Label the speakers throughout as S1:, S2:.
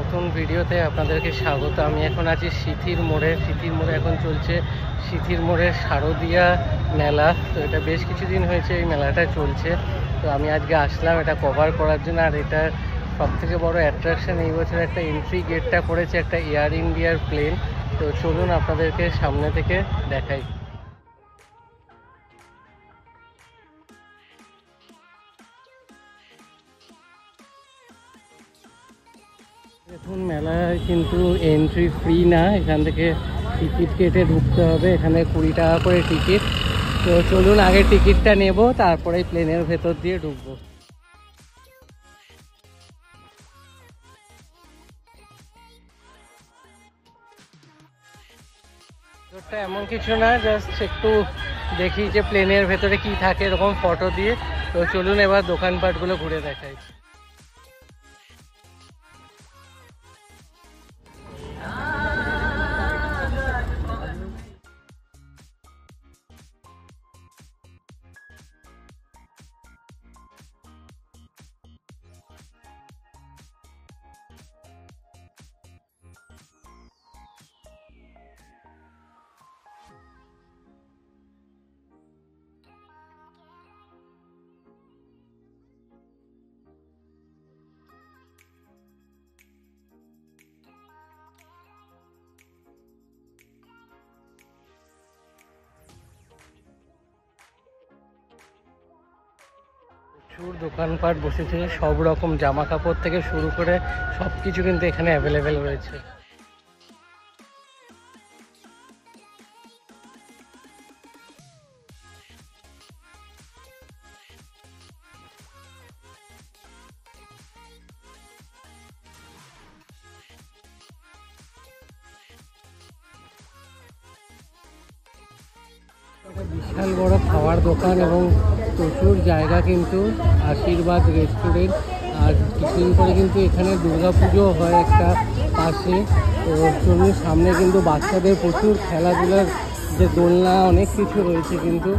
S1: নতুন ভিডিওতে আপনাদেরকে স্বাগত। আমি এখন আছি সিথির মোড়ে। সিথির মোড়ে এখন চলছে সিথির মোড়ের শারদীয়া মেলা। তো এটা বেশ কিছুদিন হয়েছে এই মেলাটা চলছে। তো আমি আজকে আসলাম এটা কভার করার জন্য। আর এটার সবথেকে বড় অ্যাট্রাকশন এই বছর একটা এন্ট্রি গেটটা করেছে একটা এয়ার ইন্ডিয়ার প্লেন। তো চলুন আপনাদেরকে সামনে থেকে দেখাই। দেখুন মেলায় কিন্তু এন্ট্রি ফ্রি না, এখান থেকে টিকিট কেটে ঢুকতে হবে। এখানে 20 টাকা করে টিকিট। তো চলুন আগে টিকিটটা নেব, তারপরে প্লেনের ভেতর দিয়ে ঢুকবো। ভেতরটা এমন কিছু না, জাস্ট একটু দেখি যে প্লেনের ভেতরে কি থাকে এরকম ফটো দিয়ে। তো চলুন এবার দোকানপাটগুলো ঘুরে দেখাই। প্রচুর দোকানপাট বসেছে, সব রকম জামা কাপড় থেকে শুরু করে সব কিছু কিন্তু এখানে অ্যাভেলেবেল রয়েছে। একটা বিশাল বড় খাওয়ার দোকান এবং প্রচুর জায়গা কিন্তু আশীর্বাদ রেস্টুরেন্ট। আর কিছুদিন পরে কিন্তু এখানে দুর্গাপুজো হয় একটা পাশে। তো চলুন সামনে কিন্তু বাচ্চাদের প্রচুর খেলাধুলার যে দোলনা অনেক কিছু রয়েছে কিন্তু।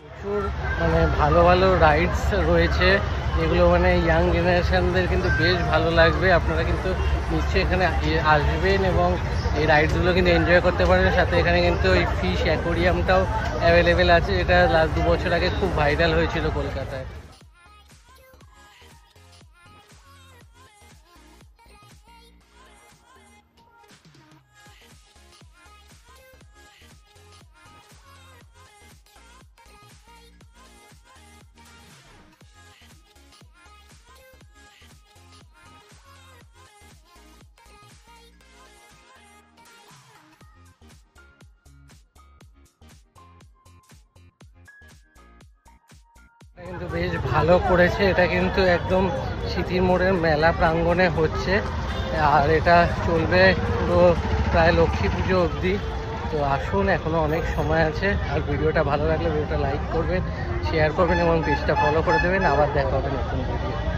S1: প্রচুর ভালো ভালো রাইডস রয়েছে, যেগুলো ইয়াং জেনারেশনদের কিন্তু বেশ ভালো লাগবে। আপনারা কিন্তু নিশ্চয়ই এখানে আসবেন এবং এই রাইডসগুলো কিন্তু এনজয় করতে পারবেন। সাথে এখানে কিন্তু ওই ফিশ অ্যাকোরিয়ামটাও অ্যাভেলেবেল আছে, যেটা লাস্ট 2 বছর আগে খুব ভাইরাল হয়েছিল কলকাতায়। কিন্তু বেশ ভালো করেছে, এটা কিন্তু একদম সিথির মোড়ের মেলা প্রাঙ্গণে হচ্ছে। আর এটা চলবে পুরো প্রায় লক্ষ্মী পুজো অবধি। তো আসুন, এখনও অনেক সময় আছে। আর ভিডিওটা ভালো লাগলে ভিডিওটা লাইক করবেন, শেয়ার করবেন এবং পেজটা ফলো করে দেবেন। আবার দেখা হবে নতুন ভিডিও।